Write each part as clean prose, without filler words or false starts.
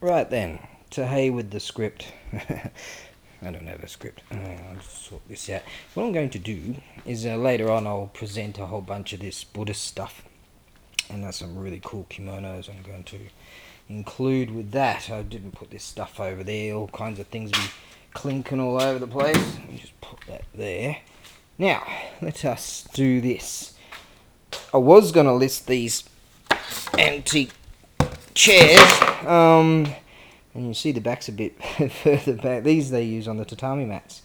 Right then, to hay with the script. I don't have a script. I'll just sort this out. What I'm going to do is later on I'll present a whole bunch of this Buddhist stuff. And there's some really cool kimonos I'm going to include with that. I didn't put this stuff over there. All kinds of things be clinking all over the place. Let me just put that there. Now, let us do this. I was going to list these antique chairs. And you see the back's a bit further back. These they use on the tatami mats.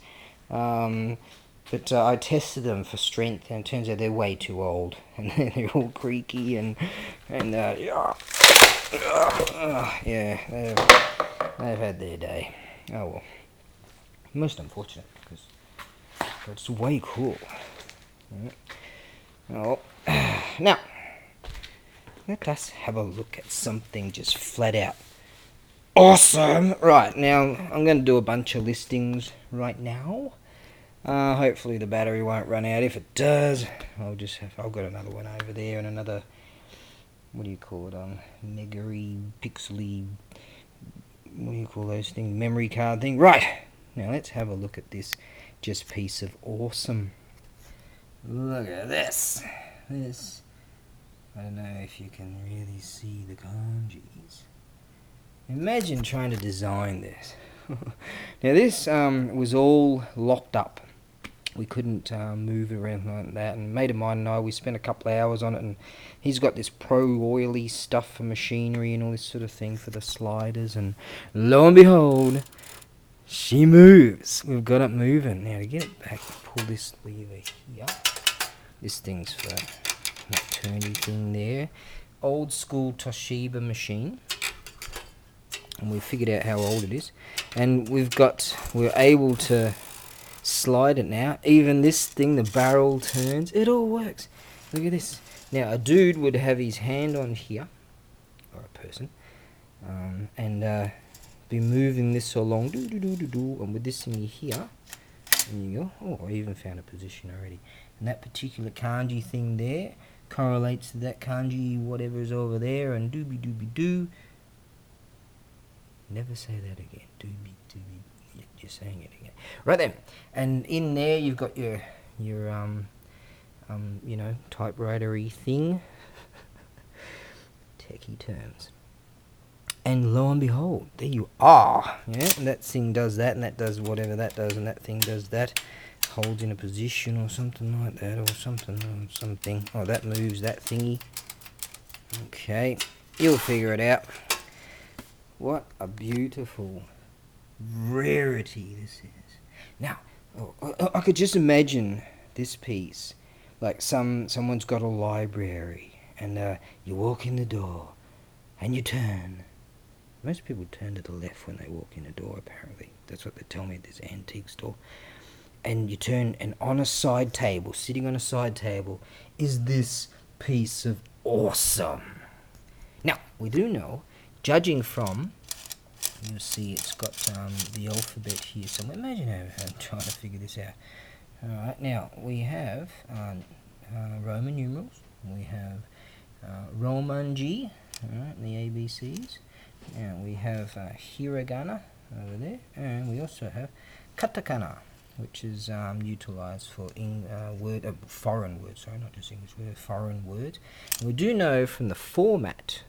But I tested them for strength, and it turns out they're way too old, and they're all creaky and yeah, they've had their day. Oh well, most unfortunate because it's way cool. Oh, now let us have a look at something just flat out awesome. Right, now I'm going to do a bunch of listings right now. Hopefully the battery won't run out. If it does, I've got another one over there and another, what do you call it, megary, pixely, what do you call those things, memory card thing. Right, now let's have a look at this just piece of awesome. Look at this. I don't know if you can really see the kanjis. Imagine trying to design this. Now this was all locked up. We couldn't move it around like that. And a mate of mine and I, we spent a couple of hours on it, and he's got this pro oily stuff for machinery and all this sort of thing for the sliders, and lo and behold, she moves. We've got it moving. Now to get it back, pull this lever here. This thing's for that turny thing there. Old school Toshiba machine. And we figured out how old it is, and we're able to slide it now. Even this thing, the barrel turns, it all works. Look at this. Now a dude would have his hand on here, or a person, and be moving this along, and with this thing here, there you go. Oh, I even found a position already. And that particular kanji thing there correlates to that kanji whatever is over there, and doo. Never say that again. You're saying it again. Right then. And in there you've got your typewriter-y thing. Techie terms. And lo and behold, there you are. Yeah, and that thing does that, and that does whatever that does, and that thing does that. Holds in a position or something like that, or something. Oh, that moves that thingy. Okay, you'll figure it out. What a beautiful rarity this is. Now, I could just imagine this piece, like someone's got a library, and you walk in the door, and you turn. Most people turn to the left when they walk in a door, apparently. That's what they tell me at this antique store. And you turn, and on a side table, sitting on a side table, is this piece of awesome. Now, we do know, judging from, you'll see it's got the alphabet here. So imagine how I'm trying to figure this out. Alright, now we have Roman numerals. We have Romanji, alright, the ABCs. And we have hiragana over there. And we also have katakana, which is utilized for foreign words. Sorry, not just English words, foreign words. And we do know from the format,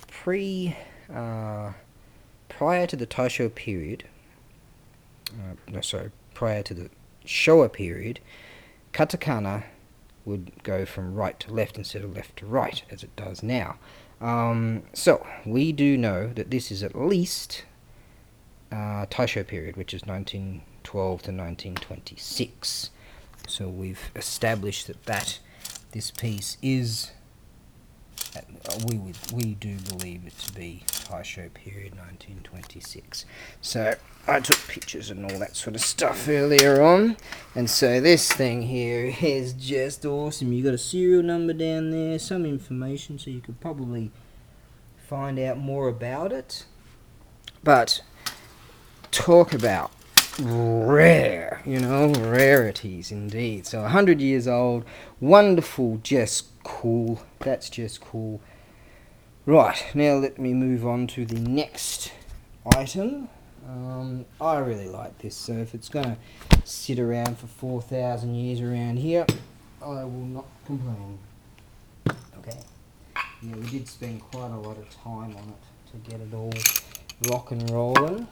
prior to the Taisho period, prior to the Showa period, katakana would go from right to left instead of left to right, as it does now. So, we do know that this is at least Taisho period, which is 1912 to 1926. So we've established that this piece is, we do believe it to be Taisho period 1926. So I took pictures and all that sort of stuff earlier on, and so this thing here is just awesome. You got a serial number down there, some information, so you could probably find out more about it. But talk about rare, rarities indeed. So 100 years old, wonderful, just cool. That's just cool. Right, now let me move on to the next item. I really like this, so if it's going to sit around for 4,000 years around here, I will not complain. Okay. Yeah, we did spend quite a lot of time on it to get it all rock and rolling.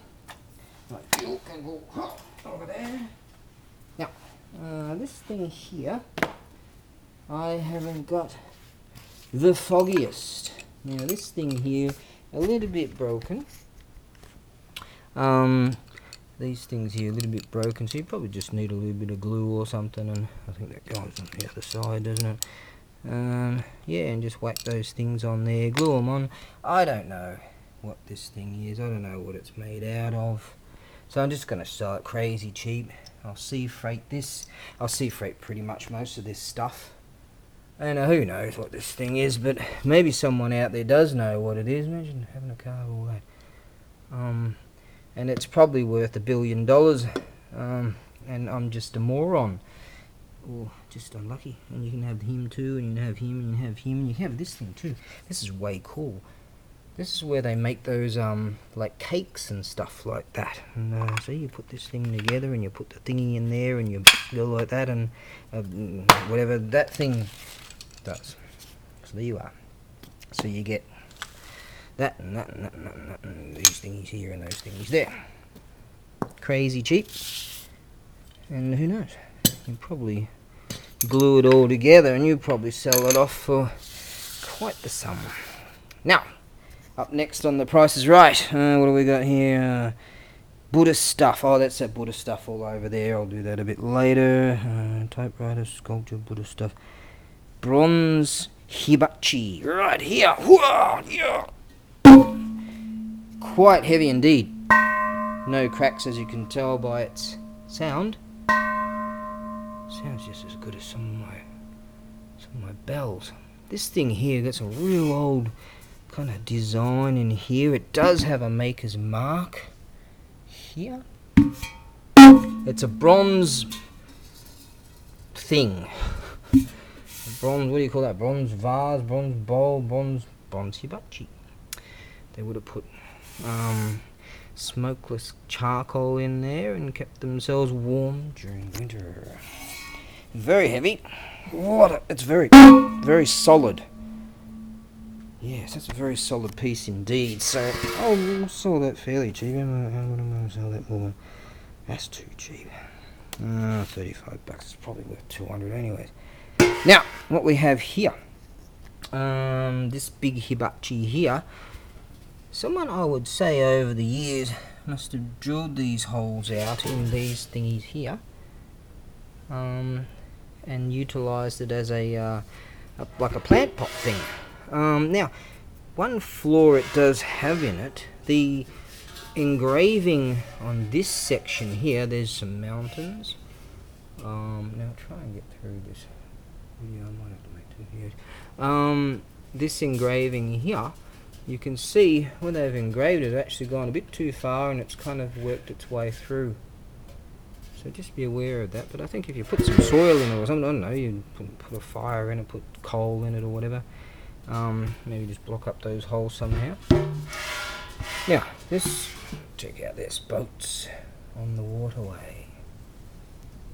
Right, you can go over there. Now, this thing here, I haven't got the foggiest. Now, this thing here, a little bit broken. These things here a little bit broken, so you probably just need a little bit of glue or something, and I think that goes on the other side, doesn't it? Yeah, and just whack those things on there, glue them on. I don't know what this thing is, I don't know what it's made out of, so I'm just going to sell it crazy cheap. I'll sea freight this. I'll sea freight pretty much most of this stuff. And who knows what this thing is, but maybe someone out there does know what it is. Imagine having a car with all that. And it's probably worth $1 billion, and I'm just a moron, or just unlucky. And you can have him too, and you can have him, and you can have him, and you can have this thing too. This is way cool. This is where they make those like cakes and stuff like that. And so you put this thing together, and you put the thingy in there, and you go like that, and whatever that thing does. So there you are. So you get that and that and that and that and that, and these thingies here and those thingies there. Crazy cheap. And who knows? You probably glue it all together, and you probably sell it off for quite the sum. Now, up next on The Price is Right. What do we got here? Buddhist stuff. Oh, that's that Buddhist stuff all over there. I'll do that a bit later. Typewriter, sculpture, Buddhist stuff. Bronze hibachi. Right here. Whoa, yeah. Quite heavy indeed. No cracks, as you can tell by its sound. Sounds just as good as some of my bells. This thing here got some real old kind of design in here. It does have a maker's mark here. It's a bronze thing. Bronze, what do you call that? Bronze vase, bronze bowl, bronze hibachi. They would have put smokeless charcoal in there and kept themselves warm during winter. Very heavy. It's very, very solid. Yes, that's a very solid piece indeed. So I'll sell that fairly cheap. How would I sell that more? That's too cheap. $35. It's probably worth 200 anyways. Now, what we have here, this big hibachi here, someone, I would say, over the years must have drilled these holes out in these thingies here, and utilized it as like a plant pot thing. Now, one flaw it does have in it, the engraving on this section here, there's some mountains. Now try and get through this video. I might have to make 2 videos. This engraving here, you can see when they've engraved it, it's actually gone a bit too far, and it's kind of worked its way through. So just be aware of that. But I think if you put some soil in it or something, I don't know, you put a fire in it, put coal in it or whatever, maybe just block up those holes somehow. Now, check out this, boats on the waterway.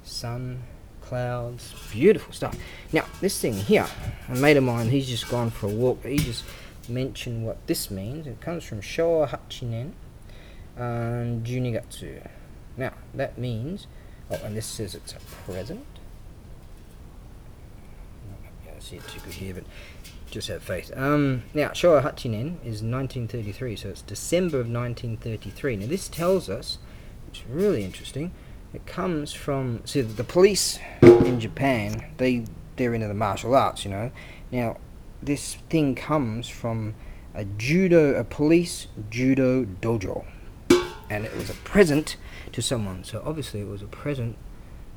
Sun, clouds, beautiful stuff. Now, this thing here, a mate of mine, he's just gone for a walk, he just mentioned what this means. It comes from Showa Hachinen and Junigatsu. Now, that means, and this says it's a present. I can't see it too good here, but just have faith. Now, Showa Hachinen is 1933, so it's December of 1933. Now, this tells us, it's really interesting, it comes from, see, the police in Japan, they're into the martial arts, you know. Now, this thing comes from a police judo dojo, and it was a present to someone. So obviously it was a present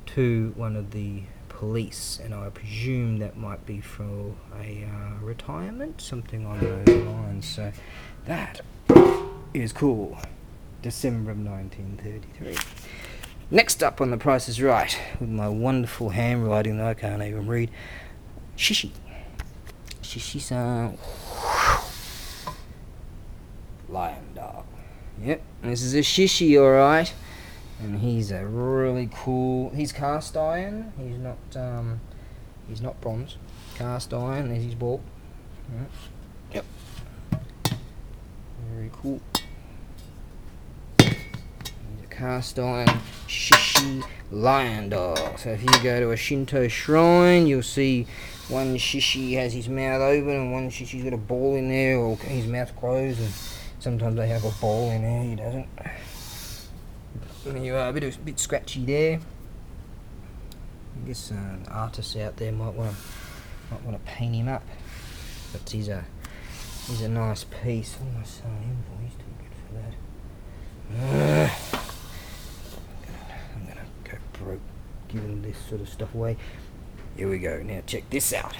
to one of the police, and I presume that might be for a retirement, something on those lines. So that is cool. December of 1933. Next up on The Price is Right, with my wonderful handwriting that I can't even read. Shishi. Shishi-san. Yep, this is a shishi, alright. And he's a really cool. He's cast iron. He's not bronze. Cast iron. There's his ball. Right. Yep. Very cool. He's a cast iron shishi lion dog. So if you go to a Shinto shrine, you'll see one shishi has his mouth open and one shishi's got a ball in there, or his mouth closed, and sometimes they have a ball in there. He doesn't. You are a bit scratchy there. I guess artists out there might want to paint him up, but he's a nice piece. What am I selling him for? He's too good for that. I'm gonna go broke giving this sort of stuff away. Here we go. Now check this out.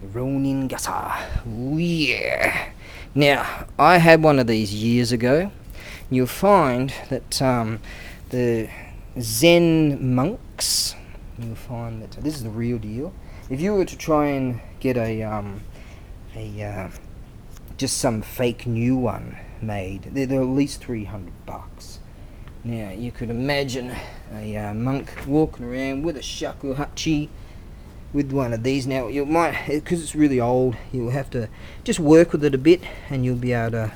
The Ronin Gasa. Ooh, yeah. Now I had one of these years ago. You'll find that the Zen monks, you'll find that this is the real deal. If you were to try and get just some fake new one made, they're at least $300. Now you could imagine a monk walking around with a shakuhachi with one of these. Now you might, because it's really old, you'll have to just work with it a bit, and you'll be able to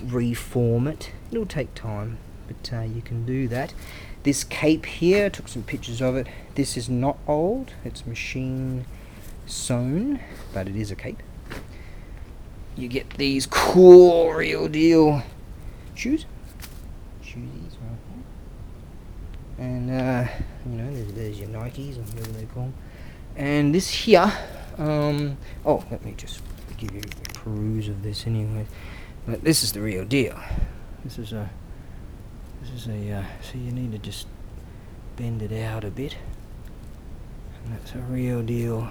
reform it. It'll take time, but you can do that. This cape here, I took some pictures of it. This is not old, it's machine sewn, but it is a cape. You get these cool real deal shoesies right there. And you know, there's your Nikes or whatever they call them. And this here, oh, let me just give you a peruse of this anyway. But this is the real deal. This is a, so you need to just bend it out a bit. And that's a real deal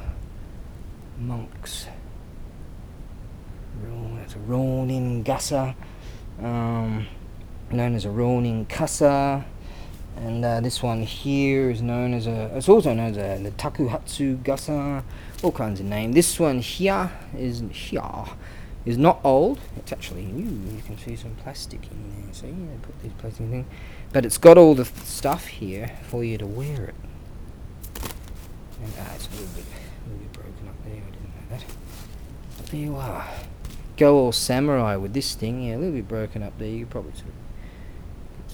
monks. That's a Ronin Gasa, known as a Ronin Kasa. And this one here is known as it's also known as the Takuhatsu Gasa, all kinds of names. This one here is not old. It's actually new. You can see some plastic in there. So yeah, put these plastic things. But it's got all the stuff here for you to wear it. And it's a little bit broken up there. I didn't know that. But there you are. Go all samurai with this thing. Yeah, a little bit broken up there. You could probably sort of get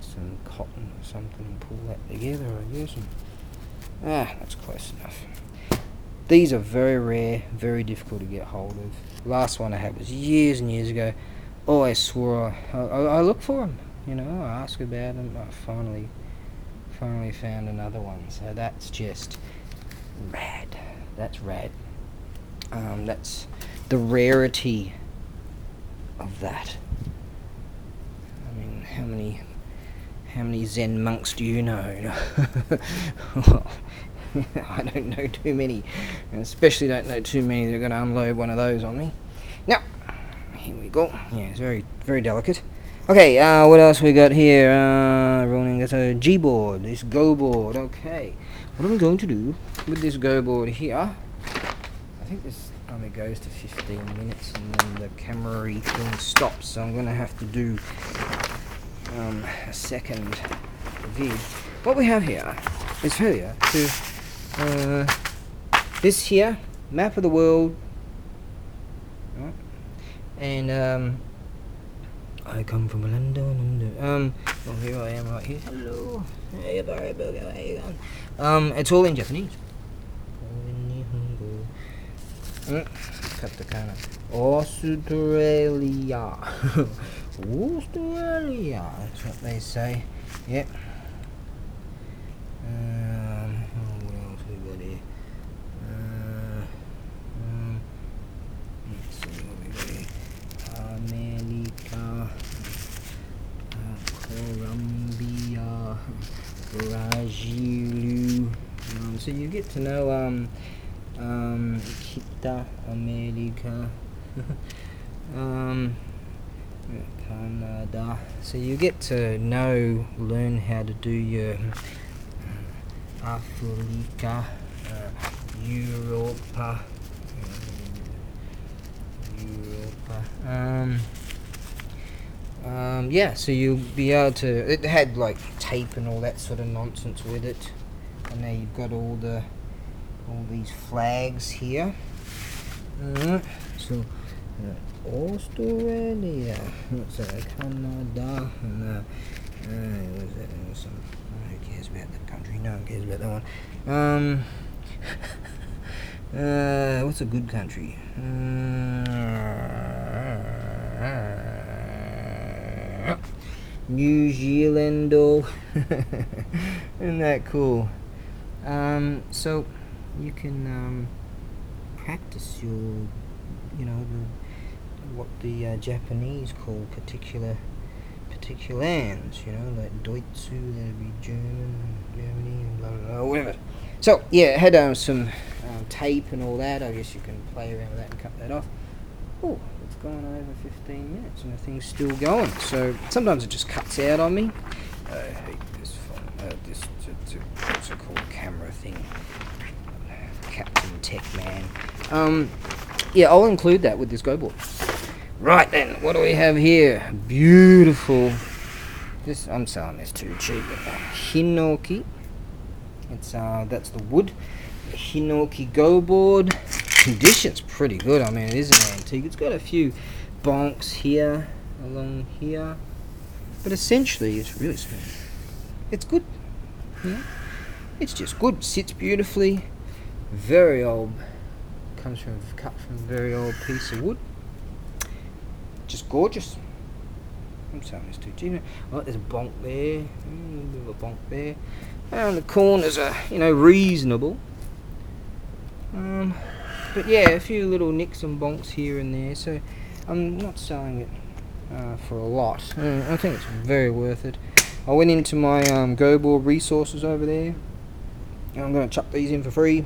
some cotton or something and pull that together, I guess. And, that's close enough. These are very rare, very difficult to get hold of. The last one I had was years and years ago. Always swore I look for them. You know, I ask about them. I finally found another one. So that's just rad. That's rad. That's the rarity of that. I mean, how many Zen monks do you know? I don't know too many, and especially don't know too many that are going to unload one of those on me. Now, here we go. Yeah, it's very, very delicate. Okay, what else we got here? Rolling this G board, this Go board. Okay, what I'm going to do with this Go board here, I think this only goes to 15 minutes and then the camera thing stops, so I'm going to have to do a second vid. What we have here is failure to this here, map of the world, right? And I come from London, well, here I am right here. Hello, hey, ABAREBUGYO, how you going? It's all in Japanese. Katakana. Australia. Australia, that's what they say. Yep. What else we got here? Let's see what we got here. America, Colombia, Brazil. So you get to know Kita, America, Canada. So you get to learn how to do your Africa, Europa, yeah, so you'll be able to. It had like tape and all that sort of nonsense with it, and now you've got all these flags here. So Australia, what's that? Canada, and who cares about that country? No one cares about that one. What's a good country? New Zealand, or isn't that cool? So you can practice your, what the Japanese call particulars, like Deutsche, that'd be German, Germany, and blah blah blah, whatever. So yeah, it had some tape and all that. I guess you can play around with that and cut that off. Oh, it's gone over 15 minutes and the thing's still going. So sometimes it just cuts out on me. I hate this phone. What's it called? Camera thing. Captain Tech Man. Yeah, I'll include that with this go board. Right then, what do we have here? Beautiful. I'm selling this too cheap. Hinoki. It's that's the wood. The Hinoki go board. Condition's pretty good. I mean, it is an antique. It's got a few bonks here, along here, but essentially it's really smooth. It's good. Yeah, it's just good. Sits beautifully. Very old. Cut from a very old piece of wood. Just gorgeous. I'm selling this too cheap. Oh, there's a bonk there. A bit of a bonk there. And the corners are, reasonable. But yeah, a few little nicks and bonks here and there. So I'm not selling it for a lot. I think it's very worth it. I went into my go board resources over there. I'm going to chuck these in for free.